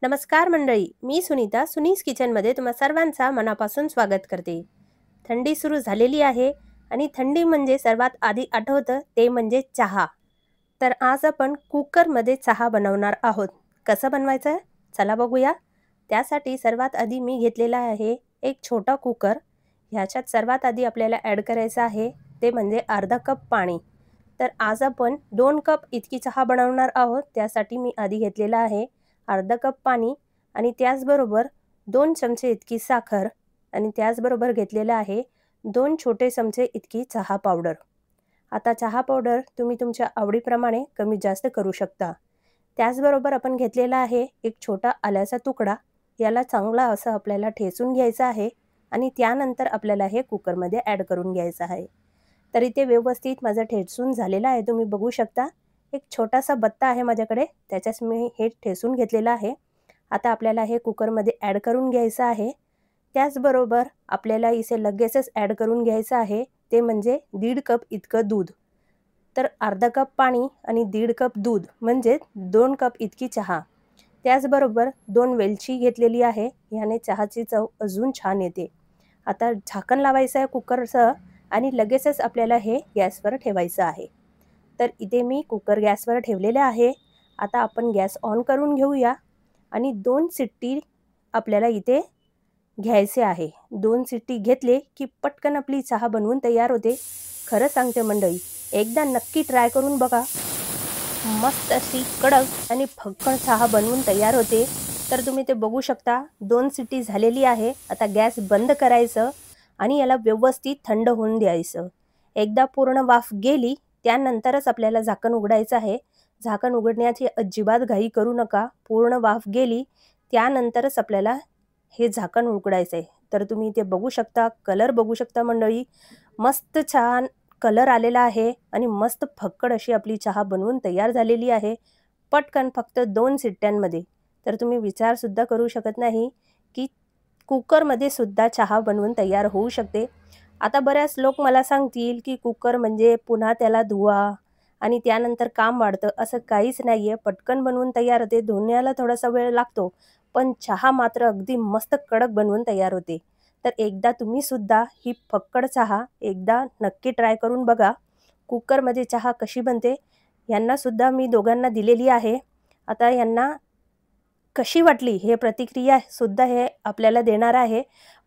नमस्कार मंडळी, मी सुनीता सुनीस किचनमध्ये तुम्हा सर्वांचा मनापासून स्वागत करते। थंडी सुरू झालेली आहे आणि थंडी म्हणजे सर्वात आधी आठवतं ते म्हणजे चहा। तर आज आपण कुकरमध्ये चहा बनवणार आहोत। कसं बनवायचं चला बघूया। त्यासाठी सर्वात आधी मी घेतलेला आहे एक छोटा कुकर। ह्याच्यात सर्वात आधी आपल्याला ॲड करायचं आहे ते म्हणजे अर्धा कप पाणी। तर आज आपण 2 कप इतकी चहा बनवणार आहोत। त्यासाठी मी आधी घेतलेला आहे अर्धा कप पाणी आणि त्याचबरोबर 2 चमचे इतकी साखर आणि त्याचबरोबर घेतलेलं आहे 2 छोटे चमचे इतकी चहा पावडर। आता चहा पावडर तुम्ही तुमच्या आवडीप्रमाणे कमी जास्त करू शकता। त्याचबरोबर आपण घेतलेला आहे एक छोटा आल्याचा तुकडा। याला चांगला असं आपल्याला ठेचून घ्यायचं आहे आणि त्यानंतर आपल्याला हे कुकरमध्ये ॲड करून घ्यायचं आहे। तर इथे व्यवस्थित माझं ठेचून झालेलं आहे, तुम्ही बघू शकता। एक छोटासा बत्ता आहे माझ्याकडे, त्याच्यास मी हे ठेचून घेतलेलं आहे। आता आपल्याला हे कुकरमध्ये ॲड करून घ्यायचं आहे। त्याचबरोबर आपल्याला इथे लगेचच ॲड करून घ्यायचं आहे ते म्हणजे 1.5 कप इतकं दूध। तर अर्धा कप पाणी आणि 1.5 कप दूध म्हणजे 2 कप इतकी चहा। त्याचबरोबर 2 वेलची घेतलेली आहे, याने चहाची चव अजून छान येते। आता झाकण लावायचं आहे कुकरचं आणि लगेचच आपल्याला हे गॅसवर ठेवायचं आहे। तर इथे मी कुकर गॅसवर ठेवलेले आहे। आता आपण गॅस ऑन करून घेऊया आणि 2 शिट्टी आपल्याला इथे घ्यायचे आहे। 2 शिट्टी घेतले की पटकन आपली चहा बनवून तयार होते। खरं सांगते मंडळी, एकदा नक्की ट्राय करून बघा। मस्त अशी कडक आणि फक्कड चहा बनवून तयार होते। तर तुम्ही ते बघू शकता 2 शिट्टी झालेली आहे। आता गॅस बंद करायचं आणि याला व्यवस्थित थंड होऊन द्यायचं। एकदा पूर्ण वाफ गेली त्यानंतरच आपल्याला झाकण उघडायचं आहे। झाकण उघडण्याची अजिबात घाई करू नका। पूर्ण वाफ गेली त्यानंतरच आपल्याला हे झाकण उघडायचं आहे। तर तुम्ही ते बघू शकता, कलर बघू शकता मंडळी, मस्त छान कलर आलेला आहे आणि मस्त फक्कड अशी आपली चहा बनवून तयार झालेली आहे। पटकन फक्त 2 शिट्ट्यांमध्ये। तर तुम्ही विचार सुद्धा करू शकत नाही की कुकरमध्ये सुद्धा चहा बनवून तयार होऊ शकते। आता बऱ्याच लोक मला सांगतील की कुकर म्हणजे पुन्हा त्याला धुवा आणि त्यानंतर काम वाढतं, असं काहीच नाहीये। पटकन बनवून तयार होते, धुण्याला थोडासा वेळ लागतो, पण चहा मात्र अगदी मस्त कडक बनवून तयार होते। तर एकदा तुम्ही सुद्धा ही फक्कड चहा एकदा नक्की ट्राय करून बघा। कुकरमध्ये चहा कशी बनते यांना सुद्धा मी दोघांना दिलेली आहे। आता यांना कशी वाटली हे प्रतिक्रिया सुद्धा हे आपल्याला देणार आहे।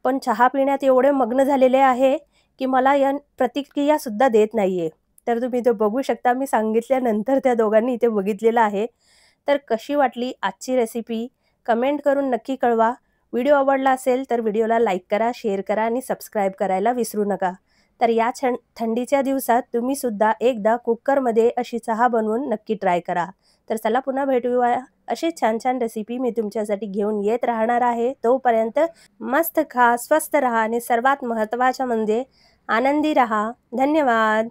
पण चहा पिण्यात एवढे मग्न झालेले आहे की मला या प्रतिक्रिया सुद्धा देत नाहीये। तर तुम्ही ते बघू शकता, मी सांगितल्यानंतर त्या दोघांनी इथे बघितलेलं आहे। तर कशी वाटली आजची रेसिपी कमेंट करून नक्की कळवा। व्हिडिओ आवडला असेल तर व्हिडिओला लाईक करा, शेअर करा आणि सबस्क्राईब करायला विसरू नका। तर या थंडीच्या दिवसात तुम्ही सुद्धा एकदा कुकरमध्ये अशी चहा बनवून नक्की ट्राय करा। तर चला पुन्हा भेटूया अशी छान छान रेसिपी मी तुमच्यासाठी घेऊन येत राहणार आहे। तोपर्यंत मस्त खा, स्वस्थ रहा आणि सर्वात महत्त्वाचं म्हणजे आनंदी रहा। धन्यवाद।